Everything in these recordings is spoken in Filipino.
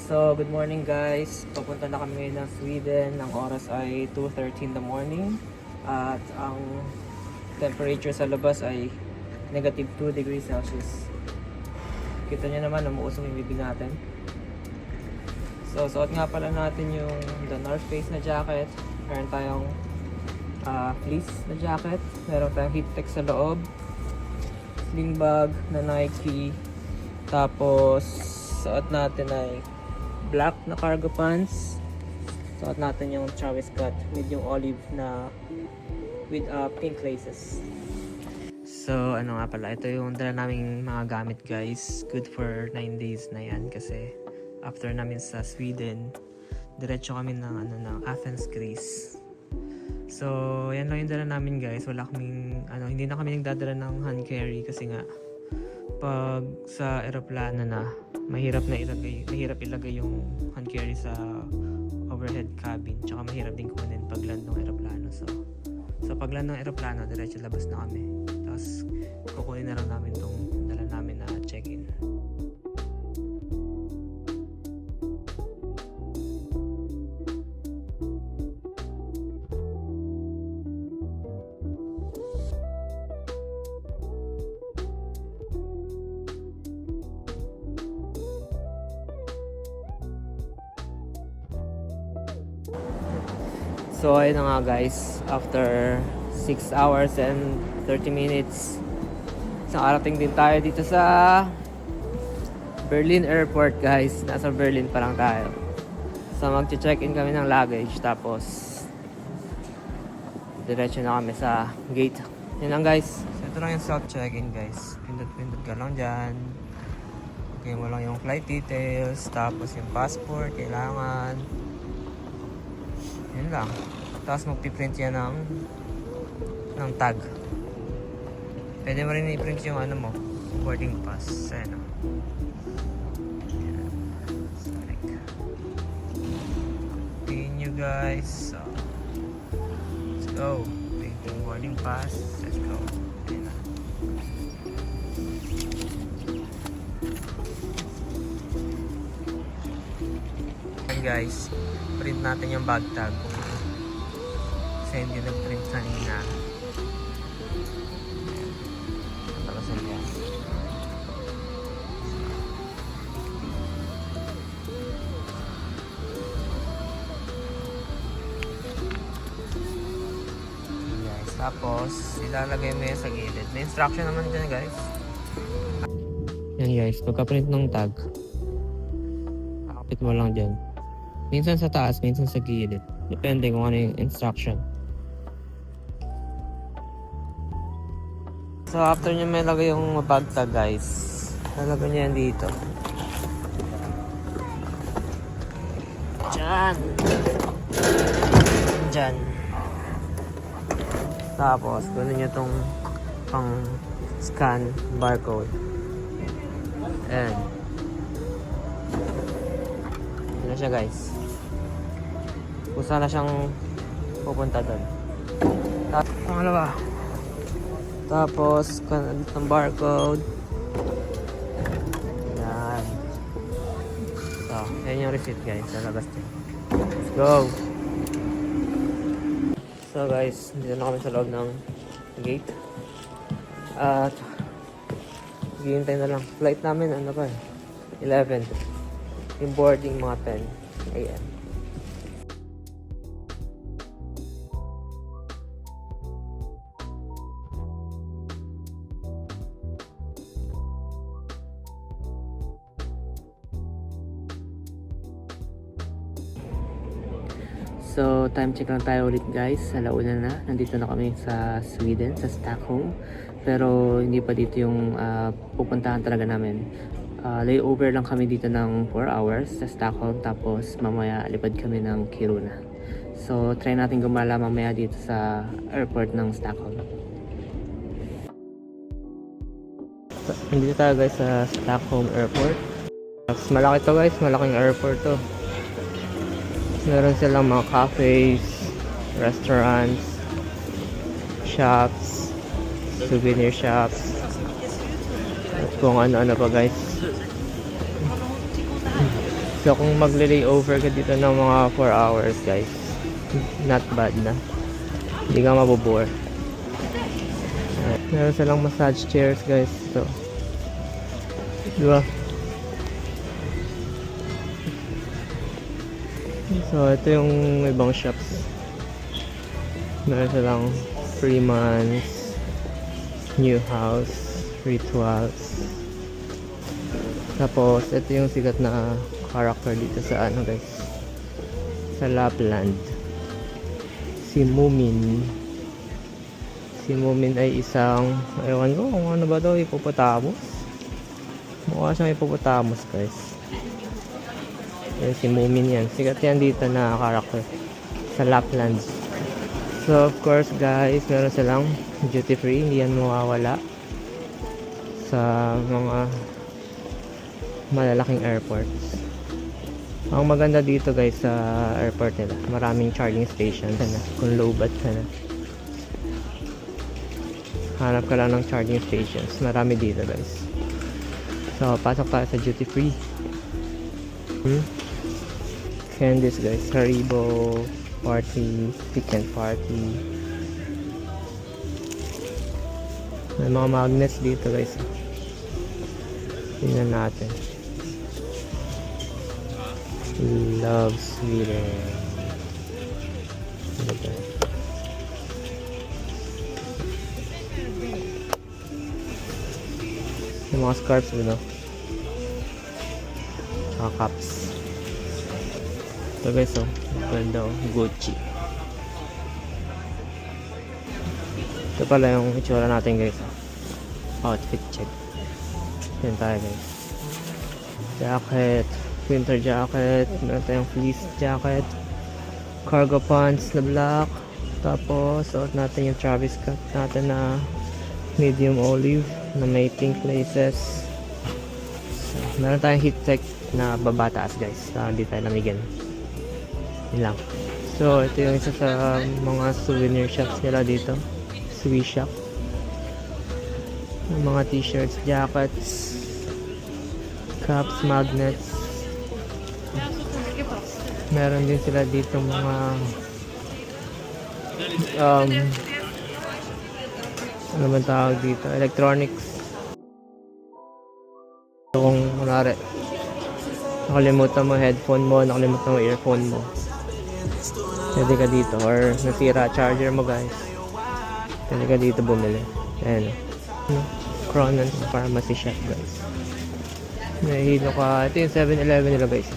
So, good morning guys. Papunta na kami ng Sweden. Ang oras ay 2:30 in the morning. At ang temperature sa labas ay negative 2 degrees Celsius. Kita nyo naman, umuusong yung bibig natin. So, suot nga pala natin yung the North Face na jacket. Meron tayong fleece na jacket. Meron tayong heat tech sa loob. Sling bag na Nike. Tapos, suot natin ay black na cargo pants. Suot natin yung Travis Scott with yung olive na with pink laces. So ano nga pala, ito yung dala naming mga gamit guys. Good for 9 days na yan kasi after namin sa Sweden, diretso kami ng Athens, Greece. So yan lang yung dala namin guys. Wala kaming hindi na kami nagdadala ng hand carry kasi nga pag sa eroplano na mahirap ilagay yung hand carry sa overhead cabin, tsaka mahirap din kunin pag land ng eroplano. So pag land ng eroplano, diretso labas na kami, tapos kukunin na lang namin tong dala namin na check-in. So ayun na nga guys, after 6 hours and 30 minutes, nakarating din tayo dito sa Berlin Airport guys. Nasa Berlin pa lang tayo. So mag-check-in kami ng luggage, tapos diretso na kami sa gate. Yun lang guys. So ito lang yung self-check-in guys. Pindot-pindot ka lang dyan. Okay mo lang yung flight details, tapos yung passport, kailangan. Yun lang. Tapos magpiprint yan ng tag. Pwede mo rin i-print yung boarding pass. Ayan o. Sorry. Tingin nyo guys. So, let's go. Print yung boarding pass. Let's go. Ayan na. Ayan guys. Print natin yung bag tag. Kasi hindi nag-print kanina. Talasan yan. Guys, tapos ilalagay mo yan sa gilid. May instruction naman dyan guys. Yan guys, pagka-print ng tag, kakapit mo lang dyan. Minsan sa taas, minsan sa gilid. Depende kung ano yung instruction. So after nyo may lagay yung bag tag guys, lalagay nyo yan dito. Diyan. Diyan. Tapos gano'n nyo itong pang scan barcode. Ayan. Yun na siya guys. Kung saan na siyang pupunta doon. Pangalawa. Tapos, ng barcode. Yan. So, yan yung receipt guys. Lalabas din. Let's go! So guys, dito na kami sa loob ng gate. At, hihintay na lang. Flight namin, 11. Yung boarding mga 10 AM. So, time check lang tayo ulit guys. Alauna na. Nandito na kami sa Sweden, sa Stockholm. Pero hindi pa dito yung pupuntahan talaga namin. Layover lang kami dito ng 4 hours sa Stockholm. Tapos mamaya lipad kami ng Kiruna. So, try natin gumala mamaya dito sa airport ng Stockholm. Nandito tayo guys sa Stockholm Airport. Malaki to guys. Malaking airport to. Meron silang mga cafes, restaurants, shops, souvenir shops, at kung ano-ano pa guys. So kung magle-layover ka dito ng mga 4 hours guys, not bad na. Hindi ka mabobore. Meron silang massage chairs guys. So, diba? So ito yung ibang shops. Meron silang Freeman's, New House, Rituals. Tapos ito yung sikat na character dito sa ano guys, sa Lapland, si Moomin. Si Moomin ay isang, ewan ko kung ano ba daw, hippopotamus. Mukha siyang hippopotamus guys. Yan, si Moomin yan, sikat yan dito na character sa Lapland. So of course guys, meron silang duty free, hindi yan mawawala sa mga malalaking airports. Ang maganda dito guys sa airport nila, maraming charging stations na. Kung low bat ka na, hanap ka lang ng charging stations, marami dito guys. So pasok tayo sa duty free. Candies guys, Haribo party, weekend party. May mga magnets dito guys. Tingnan natin. Love Sweden. Okay. Yung mga scarves dito. Tsaka caps. Ito guys, oh. Ganda, oh. Gucci. Ito pala yung itsura natin guys, oh. Outfit check. Yan tayo guys. Jacket, winter jacket, meron tayong fleece jacket, cargo pants na black, tapos suot natin yung Travis Scott natin na medium olive na may pink laces. So, meron tayong heat tech na babataas guys, hindi tayo lamigan. Yun lang. So ito yung isa sa mga souvenir shops nila dito, Swiss shop. Yung mga t-shirts, jackets, caps, magnets. Meron din sila dito mga ano man tawag dito, electronics. So, kung kunwari nakalimutan mo headphone mo, nakalimutan mo earphone mo, pwede ka dito, or nasira charger mo guys, pwede ka dito bumili. Ayan, Cronon Pharmacy Shop guys. Nahihilo ka. Ito yung 7-Eleven nila guys.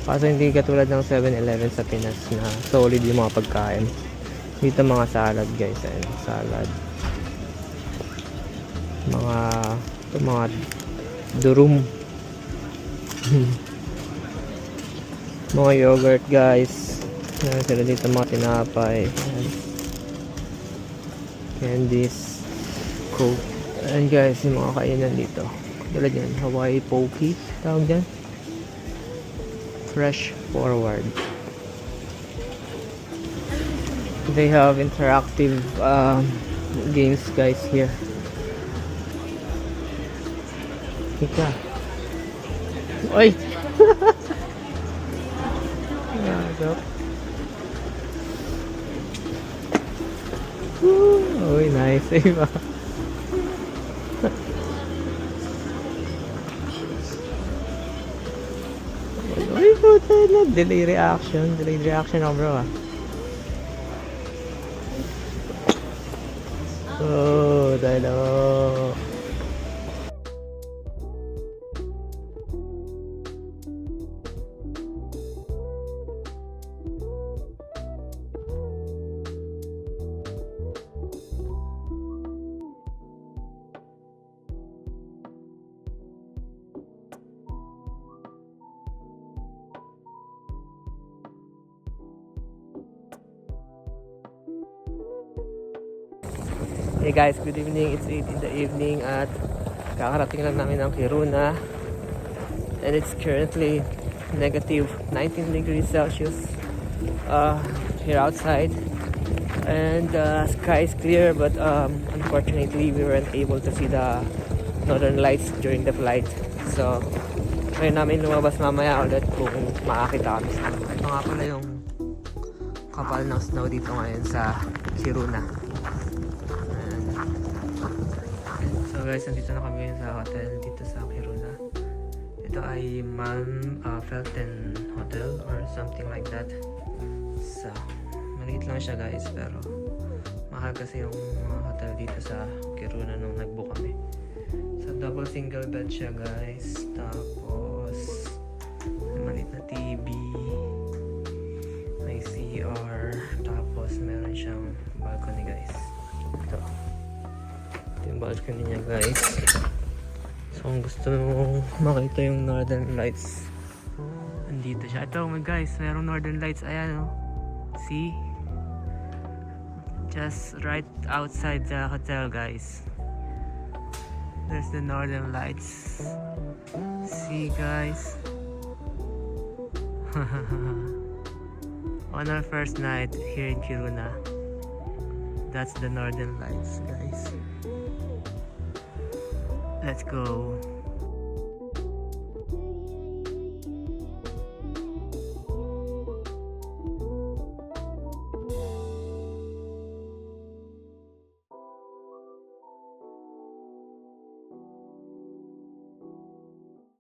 Kaso hindi katulad ng 7-Eleven sa Pinas na solid yung mga pagkain. Dito mga salad guys. Ayan, salad. Mga durum. Mga yogurt guys. Ayan, sila dito mga tinapay. Ayan. Candies. Coke. Ayan guys, yung mga kainan dito. Tulad yan, Hawaii Poke. Tawag dyan. Fresh Forward. They have interactive games guys here. Ika. Oy! Uy, nice. Diba? Uy, puta na. Delay reaction ako bro ah. Oh, dahil hey guys, good evening. It's 8 in the evening at kakarating lang namin ng Kiruna. And it's currently negative 19 degrees Celsius here outside. And sky is clear, but unfortunately we weren't able to see the northern lights during the flight. So Try namin lumabas mamaya ulit kung makakita kami sa snow. Ito nga pala yung kapal ng snow dito ngayon sa Kiruna. Ayan. So guys, nandito na kami sa hotel dito sa Kiruna. Ito ay Felten Hotel or something like that. So, maliit lang siya guys, pero mahal kasi yung mga hotel dito sa Kiruna nung nag-book kami. So, double single bed siya guys. Tapos, may maliit na TV. May CR. Tapos, meron siyang balcony guys. Ito. Ito yung balcony niya guys. So, kung gusto mo makita yung Northern Lights, andito siya. Ito guys, merong Northern Lights. Ayan oh. See? Just right outside the hotel guys. There's the Northern Lights. See guys? On our first night here in Kiruna, that's the Northern Lights guys. Let's go.